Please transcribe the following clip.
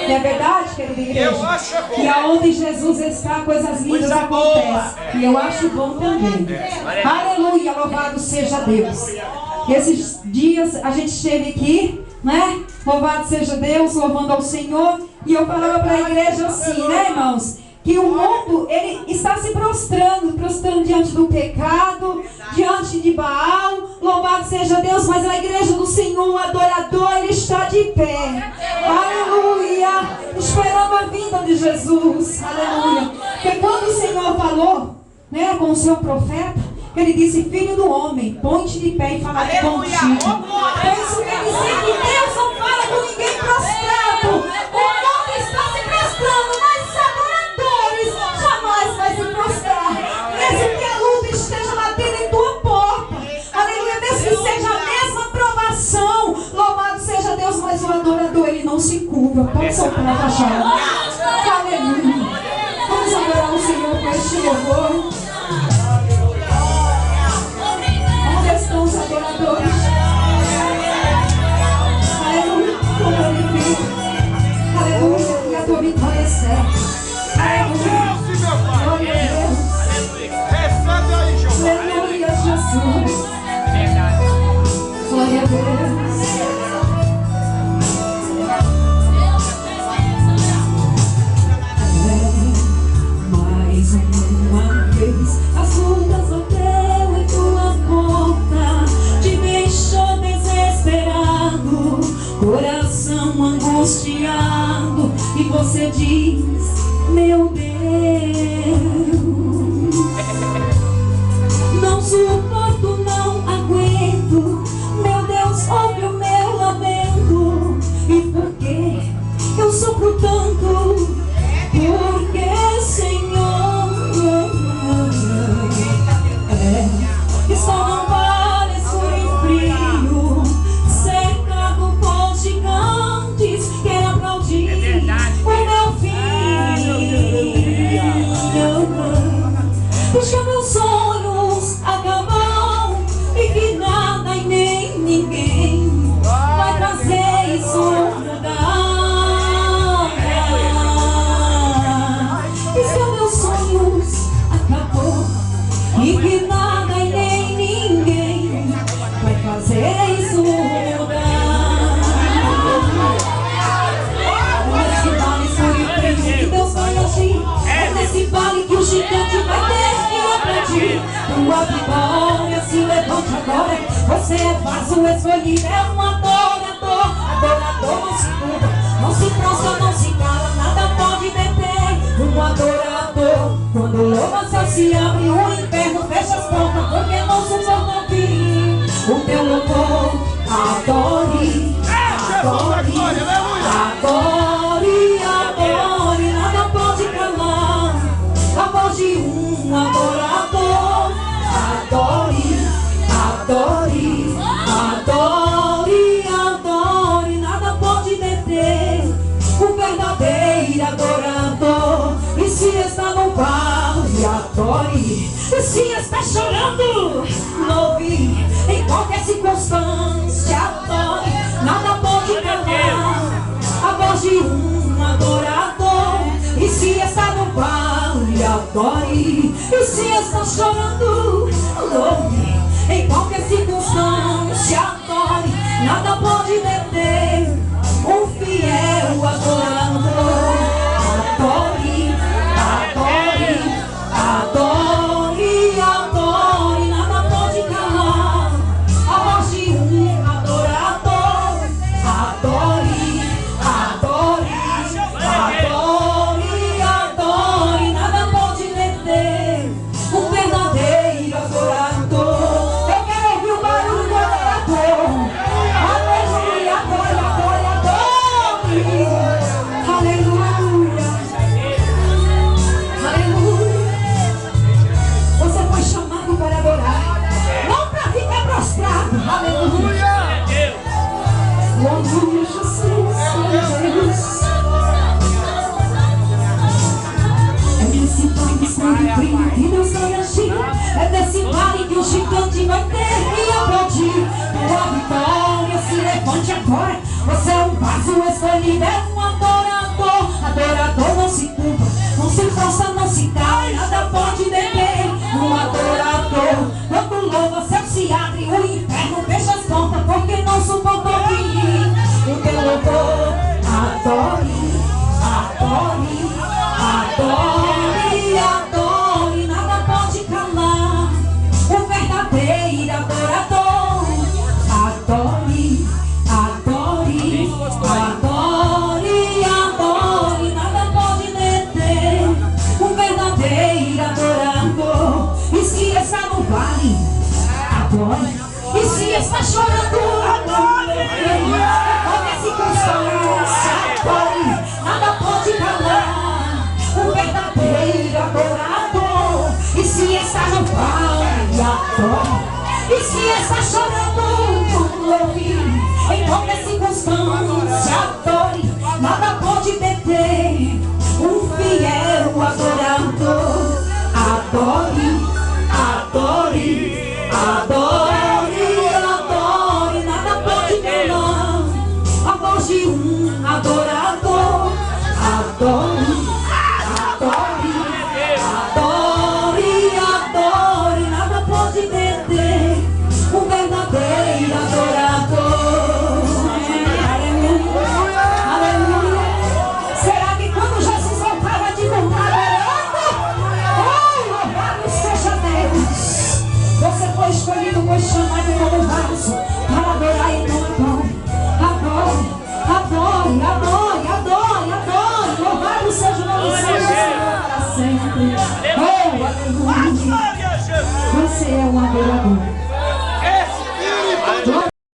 Não é verdade, querida igreja? E aonde Jesus está, coisas lindas acontecem. E eu acho bom também. Aleluia, louvado seja Deus. Esses dias a gente esteve aqui, né? Louvado seja Deus, louvando ao Senhor. E eu falava para a igreja assim, né, irmãos? Que o mundo, ele está se prostrando diante do pecado, diante de Baal. Louvado seja Deus, mas a igreja do Senhor, o adorador, ele está de pé. Aleluia! Esperando a vinda de Jesus. Aleluia! Porque quando o Senhor falou, né, com o seu profeta, ele disse: filho do homem, põe-te de pé e fala contigo. Então isso quer dizer que Deus não fala com ninguém prostrado. O mundo está se prostrando, mas os adoradores jamais vai se prostrar. Mesmo que a luta esteja batendo em tua porta, aleluia, mesmo que seja a mesma provação, louvado seja Deus, mas o adorador, ele não se curva. Pode soprar a chave. Aleluia. Vamos adorar o Senhor com este louvor. Os adoradores, aleluia, glorifica, aleluia, e a tua vitória é certa, aleluia, glória a Deus, recebe aí, Jeová, aleluia, Jesus, glória a Deus. Mais uma vez, as lutas bateu em tua porta, te deixou desesperado, coração angustiado, e você diz: meu Deus, não suporto, não aguento, meu Deus, ouve o meu lamento. E por que eu sofro tanto? Porque, Senhor, só não vale escuro e frio, cercado por gigantes, quero aplaudir o meu filho. Deixa meus sonhos acabar, e que nada e nem ninguém vai fazer isso mudar. Deixa meus sonhos acabou, e que nada e nem ninguém vai fazer isso mudar. Nesse vale escuro e frio que Deus vai agir, é nesse vale que o gigante vai ter que agredir. Tua vitória se levante agora, você é vaso escolhido, é um adorador. Adorador não se curva, não se prostra, não se cala, nada pode deter um adorador. Quando o louva se abre, o inferno fecha as portas, porque não suporta ouvir o teu louvor. Adore, adore, adore, adore, nada pode calar a voz de um adorador. Adore, adore, adore, adore, nada pode deter o verdadeiro adorador. E se está no vale, adore. E se está chorando, louve. Em qualquer circunstância, adore. Nada pode calar a voz de um adorador. E se está no vale, adore. E se está chorando, louve. Em qualquer circunstância, adore. Nada pode deter um fiel adorador. Adore, adore, adore, adore, nada pode calar a voz de um adorador. Adore, adore, adore, adore, nada pode deter um verdadeiro adorador. Eu quero ouvir o barulho do adorador. Aleluia, adore, adore, adore. adore, adore, nada pode calar o verdadeiro adorador. Adore, adore, adore, adore, nada pode deter o verdadeiro adorador. E se está no vale, adore. E se está chorando, adore. Qualquer circunstância, adore, nada pode calar o verdadeiro adorador. E se está no vale, adore. E se está chorando, louve. Em qualquer circunstância, adore, nada pode deter um fiel adorador. Adore, adore, adore, adore, nada pode calar a voz de um adorador. Adore, adore, adore, adore, nada pode deter um verdadeiro adorador. Aleluia, aleluia. Será que quando Jesus voltava de voltar adorando, louvado seja Deus, você foi escolhido, foi chamado como vaso para adorar e não adore. Adore, adore, adore, adore, adore. Louvado seja o nome do Senhor para sempre. Oh, aleluia. Você é um adorador.